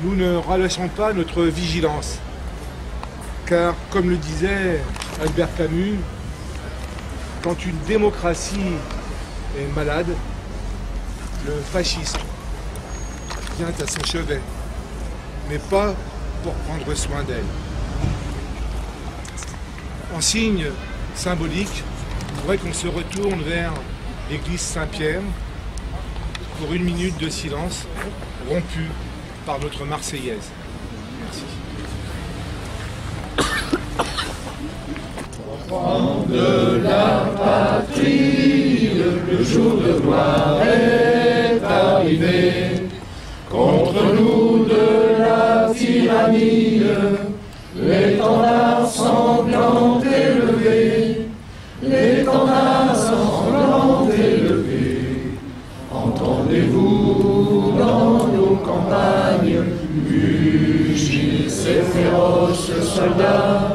nous ne relâchons pas notre vigilance. Car, comme le disait Albert Camus, quand une démocratie est malade, le fascisme vient à son chevet, mais pas pour prendre soin d'elle. En signe symbolique, je voudrais qu'on se retourne vers l'église Saint-Pierre pour une minute de silence rompue par notre Marseillaise. Merci. Enfants de la patrie, le jour de gloire est arrivé. Contre nous de la tyrannie, l'étendard sanglant élevé, l'étendard sanglant élevé. Entendez-vous dans nos campagnes mugir ces féroces soldats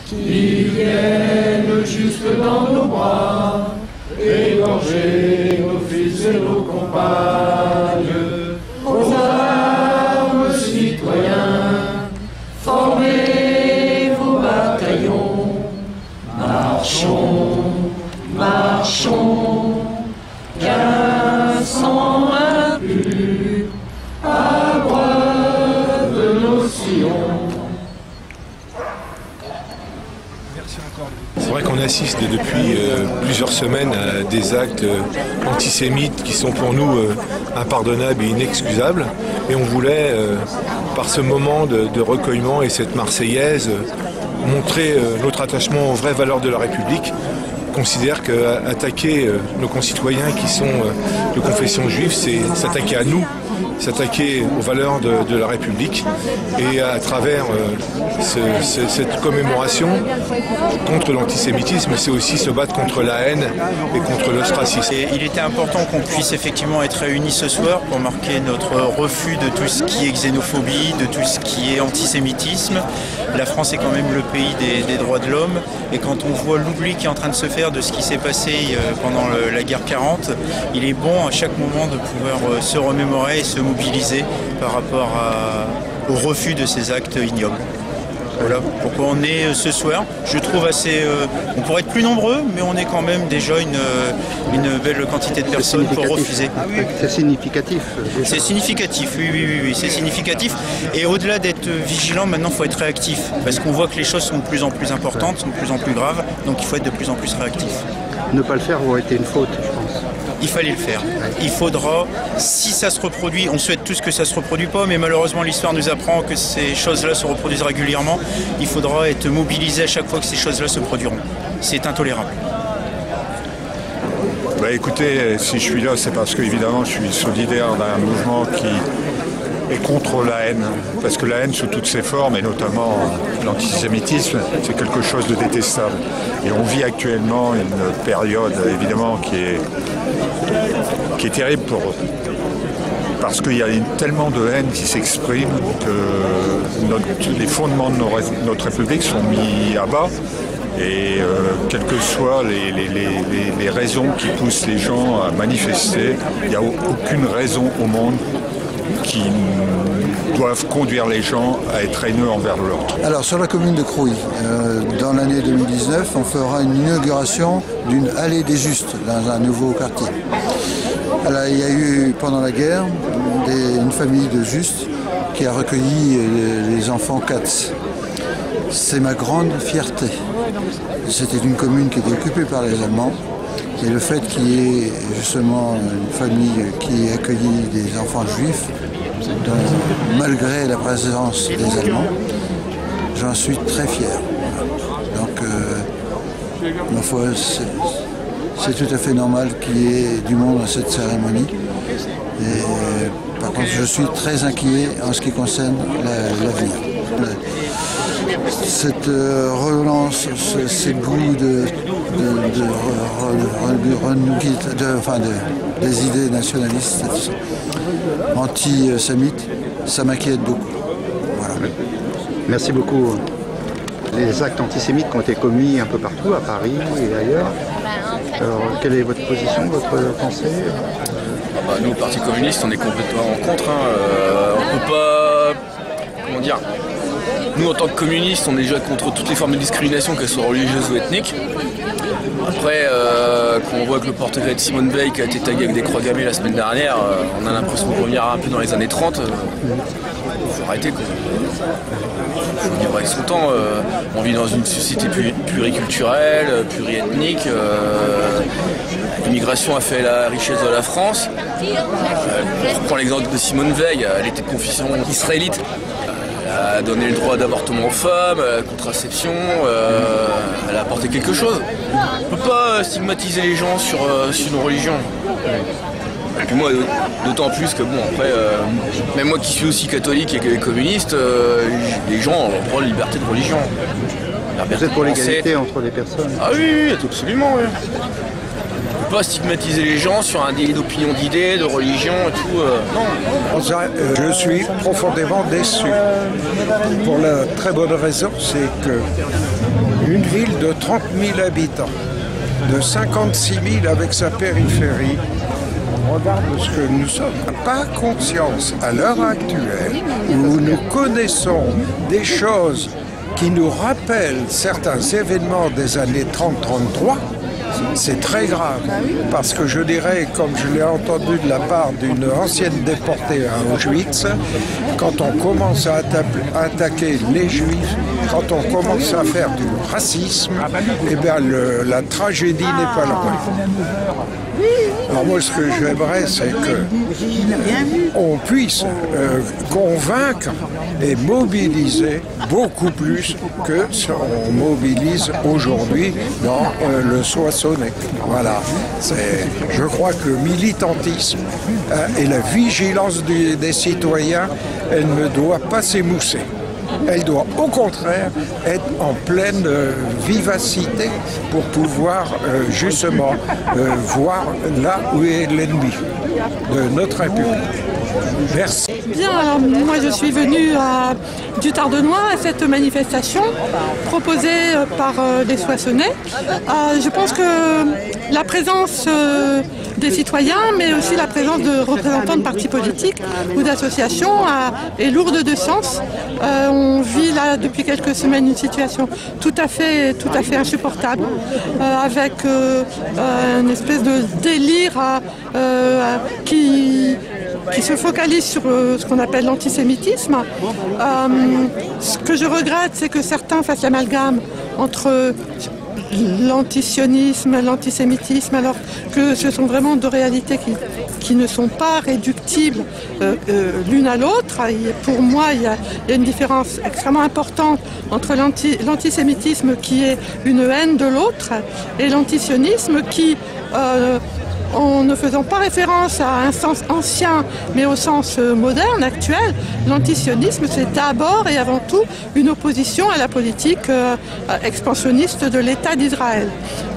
qui viennent jusque dans nos bras, égorger nos fils et nos compagnes. Aux armes, citoyens, formez vos bataillons, marchons, marchons, qu'un sang impur abreuve nos sillons. C'est vrai qu'on assiste depuis plusieurs semaines à des actes antisémites qui sont pour nous impardonnables et inexcusables. Et on voulait, par ce moment de recueillement et cette Marseillaise, montrer notre attachement aux vraies valeurs de la République. On considère qu'attaquer nos concitoyens qui sont de confession juive, c'est s'attaquer à nous, s'attaquer aux valeurs de la République. Et à travers cette commémoration contre l'antisémitisme, c'est aussi se battre contre la haine et contre l'ostracisme. Il était important qu'on puisse effectivement être réunis ce soir pour marquer notre refus de tout ce qui est xénophobie, de tout ce qui est antisémitisme. La France est quand même le pays des droits de l'homme, et quand on voit l'oubli qui est en train de se faire de ce qui s'est passé pendant la guerre 40, il est bon à chaque moment de pouvoir se remémorer et se mobiliser par rapport au refus de ces actes ignobles. Voilà pourquoi on est ce soir. Je trouve assez... on pourrait être plus nombreux, mais on est quand même déjà une belle quantité de personnes pour refuser. C'est significatif. C'est significatif, oui, c'est significatif. Et au-delà d'être vigilant, maintenant il faut être réactif. Parce qu'on voit que les choses sont de plus en plus importantes, sont de plus en plus graves, donc il faut être de plus en plus réactif. Ne pas le faire aurait été une faute, je pense. Il fallait le faire. Il faudra, si ça se reproduit, on souhaite tous que ça ne se reproduise pas, mais malheureusement l'histoire nous apprend que ces choses-là se reproduisent régulièrement. Il faudra être mobilisé à chaque fois que ces choses-là se produiront. C'est intolérable. Bah écoutez, si je suis là, c'est parce que évidemment je suis solidaire d'un mouvement qui est contre la haine. Parce que la haine sous toutes ses formes, et notamment l'antisémitisme, c'est quelque chose de détestable. Et on vit actuellement une période évidemment qui est terrible parce qu'il y a tellement de haine qui s'exprime que les fondements de notre République sont mis à bas. Et quelles que soient les raisons qui poussent les gens à manifester, il n'y a aucune raison au monde qui doivent conduire les gens à être haineux envers l'autre. Alors sur la commune de Crouy, dans l'année 2019, on fera une inauguration d'une allée des Justes dans un nouveau quartier. Alors, il y a eu pendant la guerre une famille de Justes qui a recueilli les enfants Katz. C'est ma grande fierté. C'était une commune qui était occupée par les Allemands. Et le fait qu'il y ait justement une famille qui ait accueilli des enfants juifs, malgré la présence des Allemands, j'en suis très fier. Donc, ma foi, c'est tout à fait normal qu'il y ait du monde à cette cérémonie. Et, par contre, je suis très inquiet en ce qui concerne l'avenir. Cette relance, ces goûts des idées nationalistes, antisémites, ça m'inquiète beaucoup. Voilà. Merci beaucoup. Les actes antisémites qui ont été commis un peu partout, à Paris et ailleurs. Alors, quelle est votre position, votre pensée? Nous, au Parti communiste, on est complètement contre. On ne peut pas comment dire, nous en tant que communistes, on est déjà contre toutes les formes de discrimination, qu'elles soient religieuses ou ethniques. Après, quand on voit que le portrait de Simone Veil qui a été tagué avec des croix gammées la semaine dernière, on a l'impression de revenir un peu dans les années 30. Faut arrêter quoi. Faut vivre avec son temps. On vit dans une société pluriculturelle, pluriethnique. L'immigration a fait la richesse de la France. Je prends l'exemple de Simone Veil, elle était de confession israélite. Elle a donné le droit d'avortement aux femmes, la contraception, elle a apporté quelque chose. On ne peut pas stigmatiser les gens sur nos religions. Et puis moi, d'autant plus que bon, après, même moi qui suis aussi catholique et communiste, les gens ont le droit de liberté de religion. Vous êtes pour l'égalité entre les personnes? Ah oui, absolument, oui. On ne peut pas stigmatiser les gens sur un délit d'opinion, d'idées, de religion et tout. Non. Je suis profondément déçu. Pour la très bonne raison, c'est que une ville de 30 000 habitants, de 56 000 avec sa périphérie, regarde ce que nous sommes. Pas conscience à l'heure actuelle où nous connaissons des choses qui nous rappellent certains événements des années 30-33. C'est très grave, parce que je dirais, comme je l'ai entendu de la part d'une ancienne déportée à Auschwitz, quand on commence à attaquer les Juifs, quand on commence à faire du racisme, eh bien la tragédie n'est pas loin. Alors moi, ce que j'aimerais, c'est qu'on puisse convaincre et mobiliser beaucoup plus que ce qu'on mobilise aujourd'hui dans le Soissonnais. Voilà. Je crois que le militantisme et la vigilance des citoyens, elle ne doit pas s'émousser. Elle doit au contraire être en pleine vivacité pour pouvoir justement voir là où est l'ennemi de notre République. Merci. Bien, alors moi je suis venue du Tardenois à cette manifestation proposée par les Soissonnais. Je pense que la présence des citoyens, mais aussi la présence de représentants de partis politiques ou d'associations est lourde de sens. On vit là depuis quelques semaines une situation tout à fait insupportable, avec une espèce de délire qui se focalise sur ce qu'on appelle l'antisémitisme. Ce que je regrette, c'est que certains fassent l'amalgame entre l'antisionisme et l'antisémitisme, alors que ce sont vraiment deux réalités qui ne sont pas réductibles l'une à l'autre. Pour moi, il y a une différence extrêmement importante entre l'antisémitisme qui est une haine de l'autre et l'antisionisme qui, en ne faisant pas référence à un sens ancien, mais au sens moderne, actuel, l'antisionisme, c'est d'abord et avant tout une opposition à la politique expansionniste de l'État d'Israël.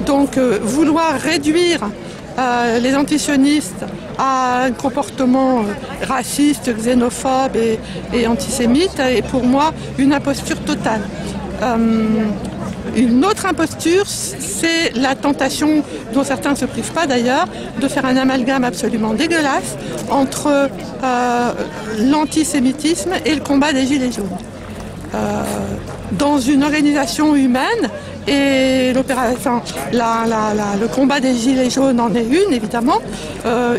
Donc vouloir réduire les antisionistes à un comportement raciste, xénophobe et antisémite est pour moi une imposture totale. Une autre imposture, c'est la tentation, dont certains ne se privent pas d'ailleurs, de faire un amalgame absolument dégueulasse entre l'antisémitisme et le combat des Gilets jaunes. Dans une organisation humaine, et le combat des Gilets jaunes en est une, évidemment,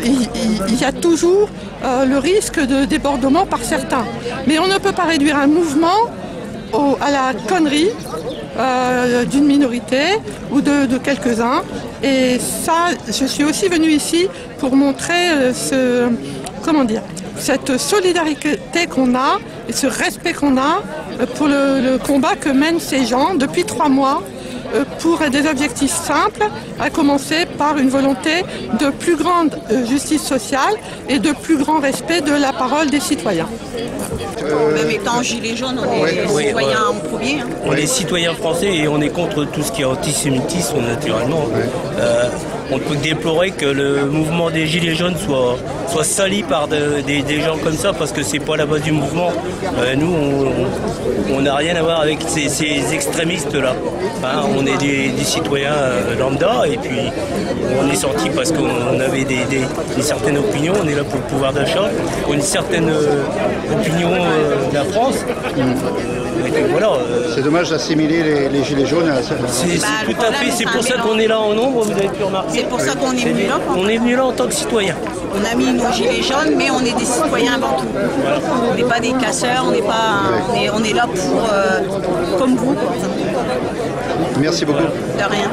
il y a toujours le risque de débordement par certains. Mais on ne peut pas réduire un mouvement à la connerie d'une minorité ou de quelques-uns. Et ça, je suis aussi venue ici pour montrer cette solidarité qu'on a et ce respect qu'on a pour le combat que mènent ces gens depuis 3 mois pour des objectifs simples, à commencer par une volonté de plus grande justice sociale et de plus grand respect de la parole des citoyens. Même étant Gilets jaunes, on est citoyens en premier. On est citoyens français et on est contre tout ce qui est antisémitisme, naturellement. on peut déplorer que le mouvement des Gilets jaunes soit sali par des gens comme ça, parce que c'est pas la base du mouvement. Nous, on n'a rien à voir avec ces extrémistes-là. Hein, on est des citoyens lambda, et puis on est sortis parce qu'on avait une certaine opinion, on est là pour le pouvoir d'achat, pour une certaine opinion de la France. Voilà, c'est dommage d'assimiler les gilets jaunes à ça. C'est tout à fait, c'est pour ça qu'on est là en nombre, vous avez pu remarquer. C'est pour ça qu'on est venu là. On est venu là en tant que citoyen. On a mis nos gilets jaunes, mais on est des citoyens avant tout. On n'est pas des casseurs, on est là pour comme vous. Merci beaucoup. De rien.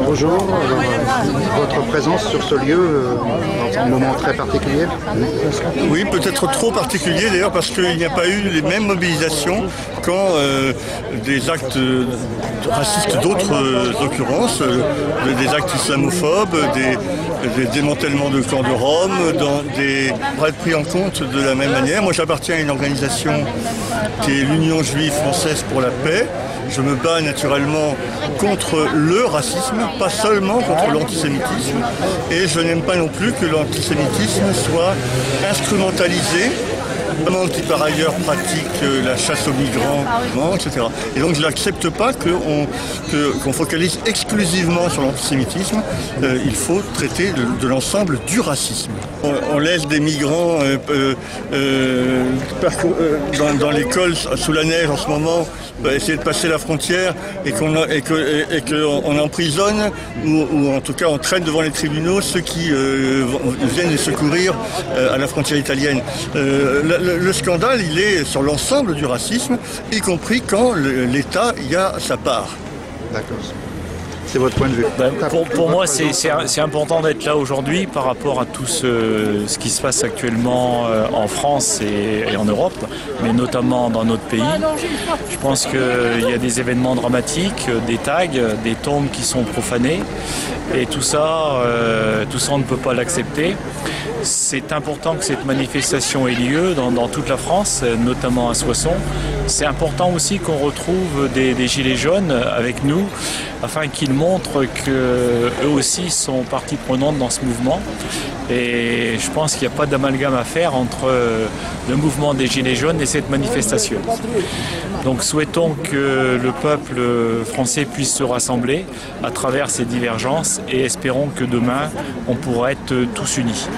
Bonjour, votre présence sur ce lieu dans un moment très particulier? Oui, peut-être trop particulier d'ailleurs, parce qu'il n'y a pas eu les mêmes mobilisations quand des actes racistes d'autres occurrences, des actes islamophobes, des démantèlements de camps de Rome, pour être pris en compte de la même manière. Moi, j'appartiens à une organisation qui est l'Union juive française pour la paix. Je me bats naturellement contre le racisme, pas seulement contre l'antisémitisme. Et je n'aime pas non plus que l'antisémitisme soit instrumentalisé, qui par ailleurs pratique la chasse aux migrants, etc. Et donc je n'accepte pas qu'on focalise exclusivement sur l'antisémitisme. Il faut traiter de l'ensemble du racisme. On laisse des migrants dans l'école sous la neige en ce moment, essayer de passer la frontière, et qu'on emprisonne ou en tout cas on traîne devant les tribunaux ceux qui viennent les secourir à la frontière italienne. Le scandale, il est sur l'ensemble du racisme, y compris quand l'État y a sa part. D'accord. C'est votre point de vue. Pour moi, c'est important d'être là aujourd'hui par rapport à tout ce qui se passe actuellement en France et en Europe, mais notamment dans notre pays. Je pense qu'il y a des événements dramatiques, des tags, des tombes qui sont profanés, et tout ça, on ne peut pas l'accepter. C'est important que cette manifestation ait lieu dans toute la France, notamment à Soissons. C'est important aussi qu'on retrouve des gilets jaunes avec nous, afin qu'ils montrent qu'eux aussi sont partie prenante dans ce mouvement. Et je pense qu'il n'y a pas d'amalgame à faire entre le mouvement des gilets jaunes et cette manifestation. Donc souhaitons que le peuple français puisse se rassembler à travers ces divergences, et espérons que demain on pourra être tous unis.